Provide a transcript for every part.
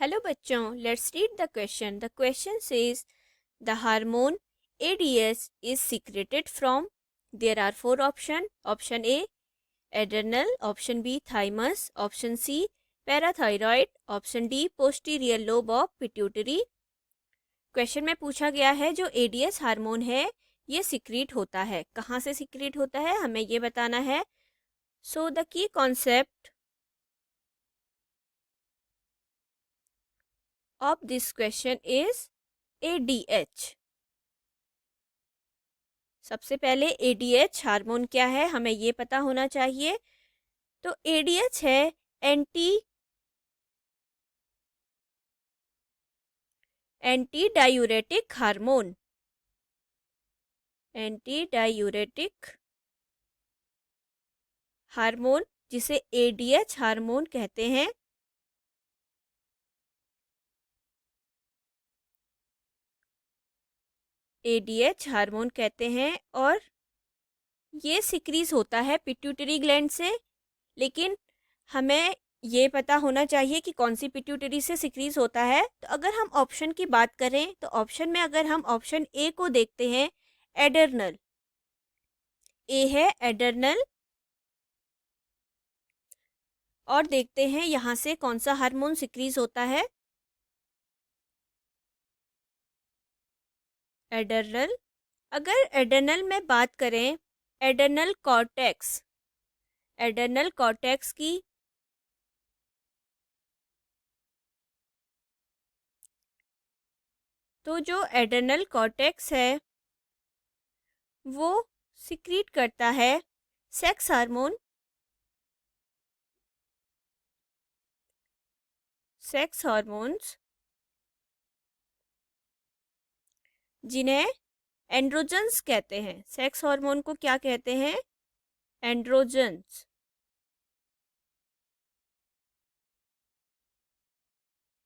Hello बच्चों, let's read the question. The question says the hormone ADH is secreted from. There are four options. Option A adrenal, option B thymus, option C parathyroid, option D posterior lobe of pituitary. Question में पूछा गया है जो ADH hormone है ये secrete होता है. कहाँ से सिक्रीट होता है हमें ये बताना है. So the key concept of this question is ADH. सबसे पहले ADH हार्मोन क्या है हमें ये पता होना चाहिए. तो ADH है anti diuretic hormone. Anti diuretic hormone जिसे ADH हार्मोन कहते हैं. ADH हार्मोन कहते हैं और ये सिक्रीज होता है पिट्यूटरी ग्लैंड से. लेकिन हमें ये पता होना चाहिए कि कौन सी पिट्यूटरी से सिक्रीज होता है. तो अगर हम ऑप्शन की बात करें तो ऑप्शन में अगर हम ऑप्शन ए को देखते हैं, एडर्नल. ए है एडर्नल. और देखते हैं यहाँ से कौन सा हार्मोन सिक्रीज होता है. एडर्नल. अगर एडर्नल में बात करें, एडर्नल कॉर्टेक्स. एडर्नल कॉर्टेक्स की तो जो एडर्नल कॉर्टेक्स है वो सिक्रीट करता है सेक्स हार्मोन. सेक्स हार्मोन्स जिन्हें एंड्रोजन्स कहते हैं. सेक्स हार्मोन को क्या कहते हैं? एंड्रोजन्स.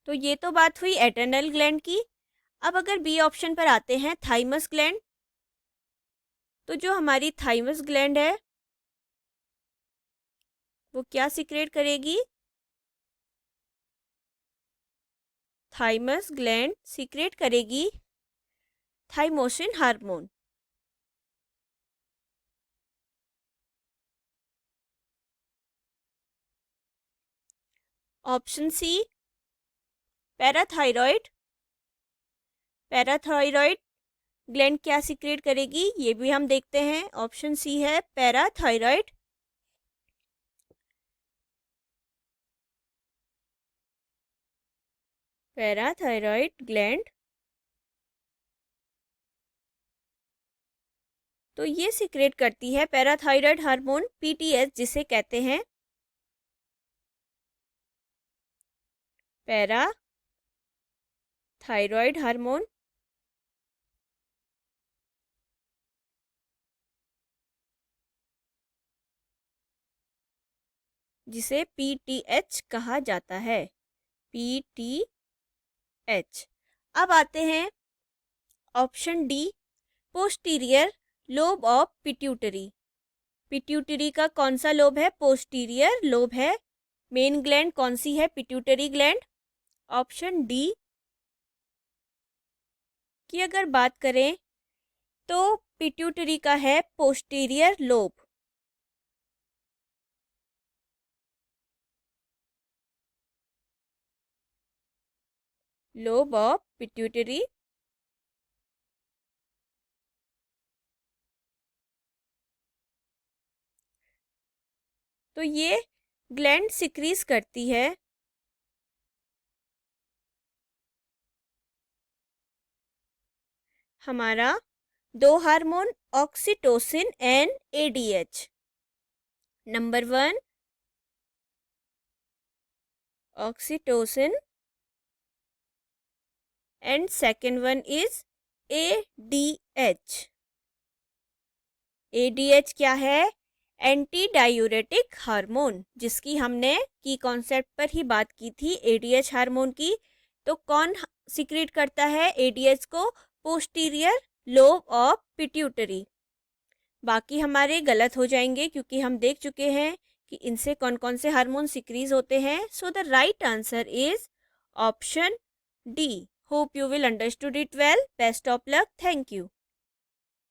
तो ये तो बात हुई एडर्नल ग्लैंड की. अब अगर बी ऑप्शन पर आते हैं, थाइमस ग्लैंड. तो जो हमारी थाइमस ग्लैंड है वो क्या सिक्रेट करेगी? थाइमस ग्लैंड सिक्रेट करेगी thymosin hormone. Option C parathyroid. Parathyroid gland क्या सिक्रेट करेगी ये भी हम देखते हैं. ऑप्शन सी है पैराथायरॉयड. पैराथायरॉयड ग्लैंड तो ये सिक्रेट करती है पैराथायरॉयड हार्मोन PTH जिसे कहते हैं पैराथायरॉयड हार्मोन. जिसे PTH कहा जाता है. PTH. अब आते हैं option D, posterior lobe of pituitary. Pituitary का कौन सा लोब है? पोस्टीरियर लोब है. मेन ग्लैंड कौन सी है? Pituitary gland. ऑप्शन डी की अगर बात करें तो पिट्यूटरी का है posterior lobe. Lobe of pituitary. तो ये ग्लैंड सिक्रीज करती है हमारा दो hormone, oxytocin and ADH. Number 1 oxytocin and second one is ADH. ADH क्या है? एंटी डायूरेटिक हार्मोन, जिसकी हमने की कॉन्सेप्ट पर ही बात की थी ADH हार्मोन की. तो कौन सिक्रीट करता है ADH को? Posterior lobe of pituitary. बाकी हमारे गलत हो जाएंगे क्योंकि हम देख चुके हैं कि इनसे कौन कौन से हार्मोन सिक्रीज होते हैं. So the right answer is Option D. Hope you will understood it well. Best of luck. Thank you.